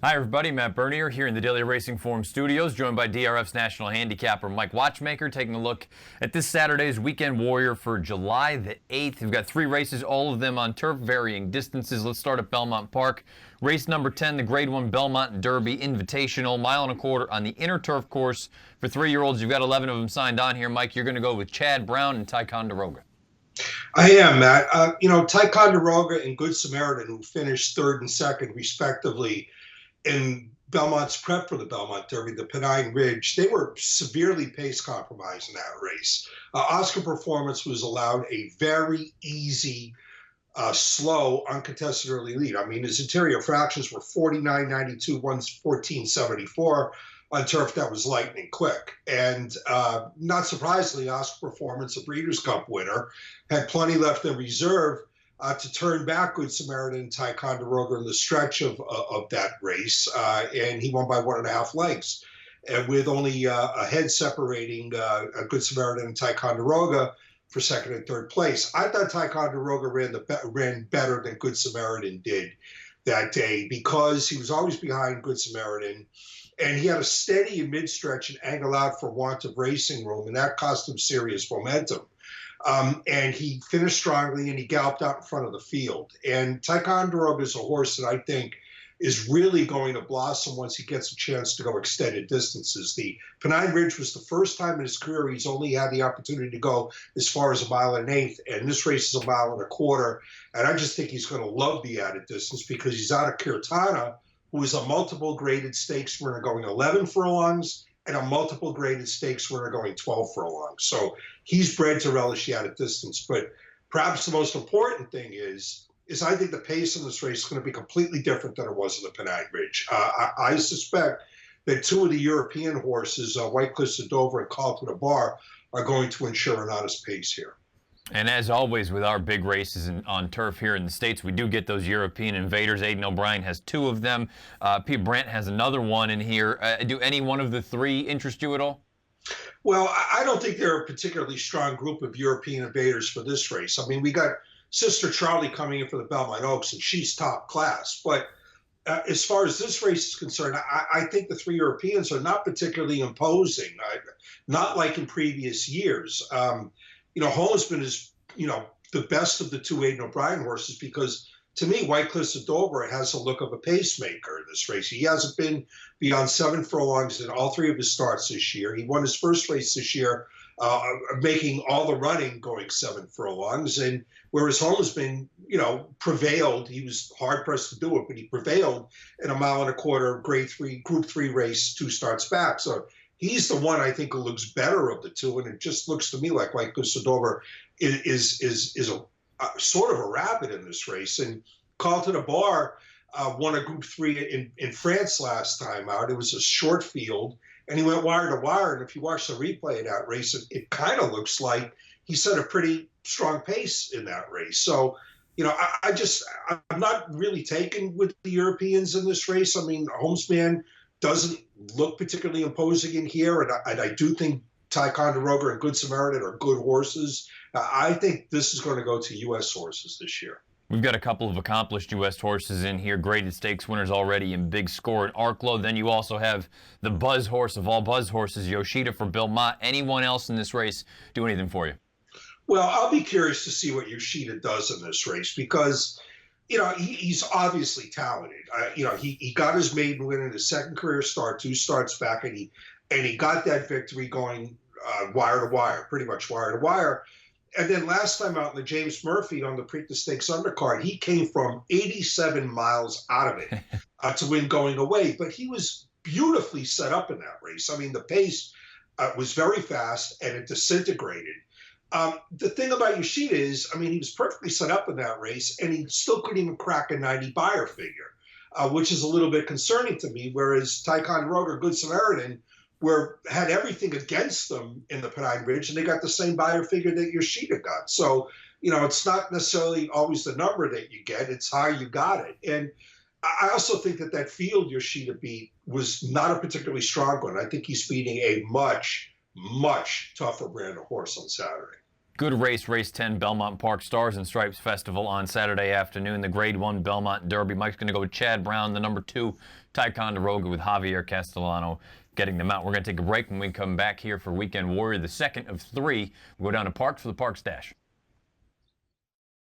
Hi everybody, Matt Bernier here in the Daily Racing Forum studios, joined by DRF's national handicapper Mike Watchmaker, taking a look at this Saturday's Weekend Warrior for July the 8th. We've got 3 races, all of them on turf, varying distances. Let's start at Belmont Park. Race number 10, the Grade 1 Belmont Derby Invitational, mile and a quarter on the inner turf course for 3-year-olds. You've got 11 of them signed on here. Mike, you're going to go with Chad Brown and Ticonderoga. I am, Matt. Ticonderoga and Good Samaritan, who finished third and second, respectively, in Belmont's prep for the Belmont Derby, the Pennine Ridge, they were severely pace compromised in that race. Oscar Performance was allowed a very easy, slow, uncontested early lead. I mean, his interior fractions were 49.92, 114.74 on turf that was lightning quick. And not surprisingly, Oscar Performance, a Breeders' Cup winner, had plenty left in reserve to turn back Good Samaritan and Ticonderoga in the stretch of that race, and he won by 1.5 lengths. And with only a head separating Good Samaritan and Ticonderoga for second and third place. I thought Ticonderoga ran better than Good Samaritan did that day because he was always behind Good Samaritan, and he had a steady in mid-stretch and angle out for want of racing room, and that cost him serious momentum. And he finished strongly, and he galloped out in front of the field. And Ticonderoga is a horse that I think is really going to blossom once he gets a chance to go extended distances. The Pennine Ridge was the first time in his career he's only had the opportunity to go as far as 1.125 miles, and this race is 1.25 miles. And I just think he's going to love the added distance because he's out of Kirtana, who is a multiple graded stakes winner going 11 furlongs, and a multiple graded stakes winner going 12 furlongs. So he's bred to relish the added distance. But perhaps the most important thing is I think the pace in this race is going to be completely different than it was in the Pennine Ridge. I suspect that 2 of the European horses, White Cliffs of Dover and Call to the Bar, are going to ensure an honest pace here. And as always with our big races on turf here in the States, we do get those European invaders. Aidan O'Brien has 2 of them. Pete Brandt has another one in here. Do any one of the 3 interest you at all? Well, I don't think they're a particularly strong group of European invaders for this race. I mean, we got Sister Charlie coming in for the Belmont Oaks, and she's top class. But as far as this race is concerned, I think the 3 Europeans are not particularly imposing, not like in previous years. Holmesman is, the best of the 2 Aidan O'Brien horses because, to me, White Cliffs of Dover has a look of a pacemaker in this race. He hasn't been beyond 7 furlongs in all 3 of his starts this year. He won his first race this year, making all the running going 7 furlongs. And whereas Holmesman, prevailed, he was hard pressed to do it, but he prevailed in 1.25 mile Group 3 race 2 starts back. So he's the one I think who looks better of the 2, and it just looks to me like White Cliffs of Dover is a sort of a rabbit in this race. And Call to the Bar won a Group 3 in France last time out. It was a short field, and he went wire to wire. And if you watch the replay of that race, it kind of looks like he set a pretty strong pace in that race. So, I'm not really taken with the Europeans in this race. I mean, Homesman doesn't look particularly imposing in here, and I do think Ticonderoga and Good Samaritan are good horses. I think this is going to go to U.S. horses this year. We've got a couple of accomplished U.S. horses in here, graded stakes winners already in Big Score and Arklow. Then you also have the buzz horse of all buzz horses, Yoshida for Belmont. Anyone else in this race do anything for you? Well, I'll be curious to see what Yoshida does in this race because, he's obviously talented. He got his maiden win in his second career start, 2 starts back, and he got that victory going wire to wire, pretty much wire to wire. And then last time out in the James Murphy on the Preakness Stakes undercard, he came from 87 miles out of it to win going away. But he was beautifully set up in that race. I mean, the pace was very fast, and it disintegrated. The thing about Yoshida is, he was perfectly set up in that race, and he still couldn't even crack a 90 buyer figure, which is a little bit concerning to me, whereas Ticonderoga, Good Samaritan, had everything against them in the Pennine Ridge, and they got the same buyer figure that Yoshida got. So, it's not necessarily always the number that you get, it's how you got it. And I also think that field Yoshida beat was not a particularly strong one. I think he's beating a much, much tougher brand of horse on Saturday. Good race, race 10, Belmont Park Stars and Stripes Festival on Saturday afternoon. The Grade 1 Belmont Derby. Mike's going to go with Chad Brown, the number 2 Ticonderoga with Javier Castellano getting them out. We're going to take a break when we come back here for Weekend Warrior, the second of 3. We'll go down to Parks for the Parks Dash.